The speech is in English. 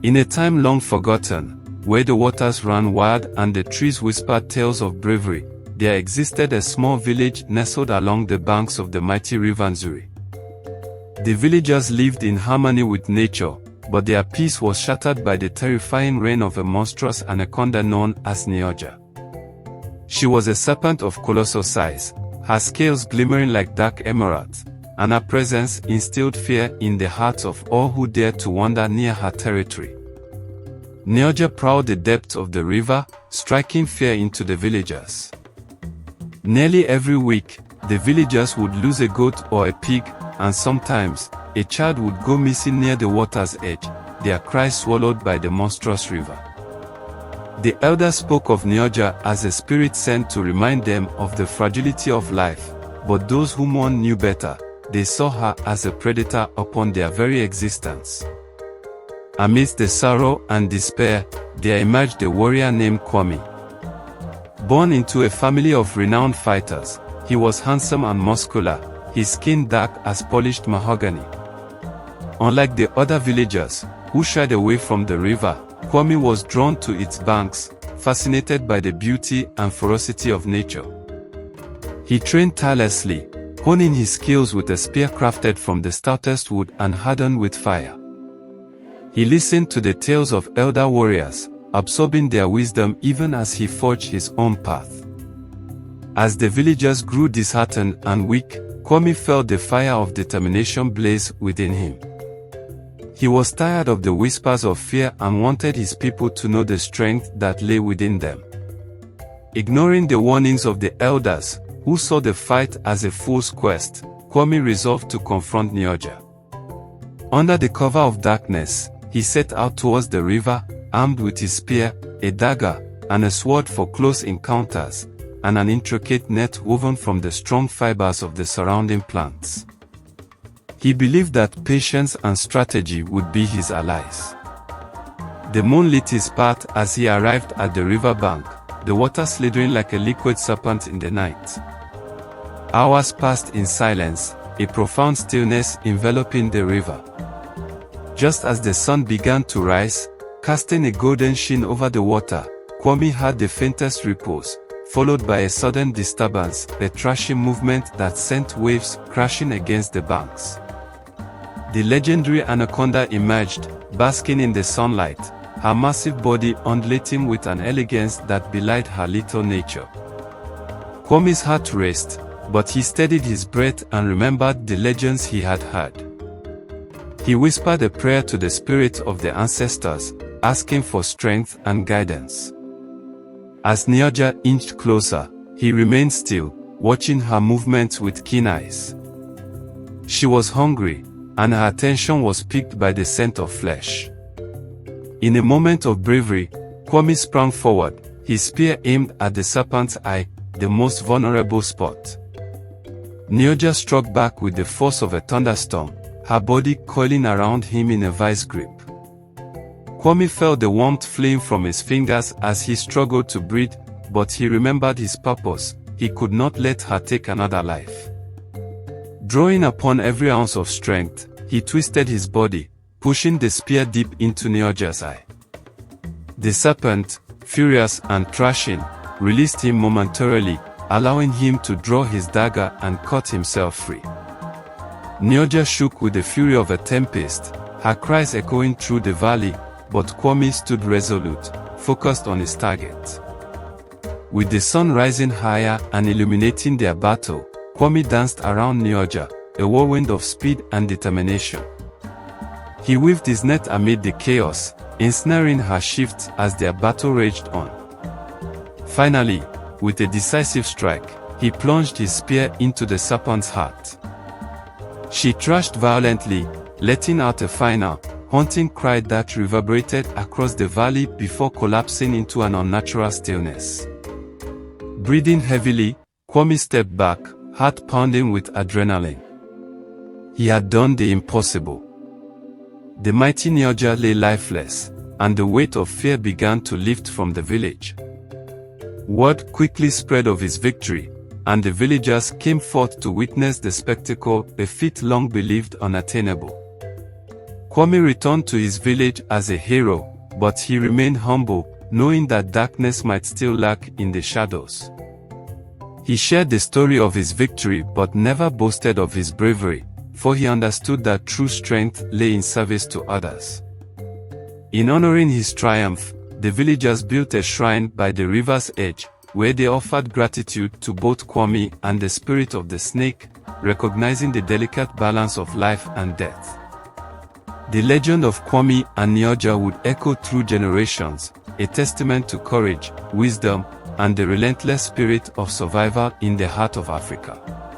In a time long forgotten, where the waters ran wild and the trees whispered tales of bravery, there existed a small village nestled along the banks of the mighty River Nzuri. The villagers lived in harmony with nature, but their peace was shattered by the terrifying reign of a monstrous anaconda known as Niaja. She was a serpent of colossal size, her scales glimmering like dark emeralds, and her presence instilled fear in the hearts of all who dared to wander near her territory. Niaja prowled the depths of the river, striking fear into the villagers. Nearly every week, the villagers would lose a goat or a pig, and sometimes, a child would go missing near the water's edge, their cries swallowed by the monstrous river. The elders spoke of Niaja as a spirit sent to remind them of the fragility of life, but those who mourned knew better. They saw her as a predator upon their very existence. Amidst the sorrow and despair, there emerged a warrior named Kwame. Born into a family of renowned fighters, he was handsome and muscular, his skin dark as polished mahogany. Unlike the other villagers, who shied away from the river, Kwame was drawn to its banks, fascinated by the beauty and ferocity of nature. He trained tirelessly, honing his skills with a spear crafted from the stoutest wood and hardened with fire. He listened to the tales of elder warriors, absorbing their wisdom even as he forged his own path. As the villagers grew disheartened and weak, Kwame felt the fire of determination blaze within him. He was tired of the whispers of fear and wanted his people to know the strength that lay within them. Ignoring the warnings of the elders, who saw the fight as a fool's quest, Kwame resolved to confront Niaja. Under the cover of darkness, he set out towards the river, armed with his spear, a dagger, and a sword for close encounters, and an intricate net woven from the strong fibers of the surrounding plants. He believed that patience and strategy would be his allies. The moon lit his path as he arrived at the river bank, the water slithering like a liquid serpent in the night. Hours passed in silence, a profound stillness enveloping the river. Just as the sun began to rise, casting a golden sheen over the water, Kwame heard the faintest ripples, followed by a sudden disturbance, a thrashing movement that sent waves crashing against the banks. The legendary Anaconda emerged, basking in the sunlight, her massive body undulating with an elegance that belied her little nature. Kwame's heart raced, but he steadied his breath and remembered the legends he had heard. He whispered a prayer to the spirit of the ancestors, asking for strength and guidance. As Niaja inched closer, he remained still, watching her movements with keen eyes. She was hungry, and her attention was piqued by the scent of flesh. In a moment of bravery, Kwame sprang forward, his spear aimed at the serpent's eye, the most vulnerable spot. Niaja struck back with the force of a thunderstorm, her body coiling around him in a vice grip. Kwame felt the warmth fleeing from his fingers as he struggled to breathe, but he remembered his purpose. He could not let her take another life. Drawing upon every ounce of strength, he twisted his body, pushing the spear deep into Niaja's eye. The serpent, furious and thrashing, released him momentarily, allowing him to draw his dagger and cut himself free. Niaja shook with the fury of a tempest, her cries echoing through the valley, but Kwame stood resolute, focused on his target. With the sun rising higher and illuminating their battle, Kwame danced around Niaja, a whirlwind of speed and determination. He weaved his net amid the chaos, ensnaring her shifts as their battle raged on. Finally, with a decisive strike, he plunged his spear into the serpent's heart. She thrashed violently, letting out a final, haunting cry that reverberated across the valley before collapsing into an unnatural stillness. Breathing heavily, Kwame stepped back, heart pounding with adrenaline. He had done the impossible. The mighty Niaja lay lifeless, and the weight of fear began to lift from the village. Word quickly spread of his victory, and the villagers came forth to witness the spectacle, a feat long believed unattainable. Kwame returned to his village as a hero, but he remained humble, knowing that darkness might still lurk in the shadows. He shared the story of his victory but never boasted of his bravery, for he understood that true strength lay in service to others. In honoring his triumph, the villagers built a shrine by the river's edge, where they offered gratitude to both Kwame and the spirit of the snake, recognizing the delicate balance of life and death. The legend of Kwame and Niaja would echo through generations, a testament to courage, wisdom, and the relentless spirit of survival in the heart of Africa.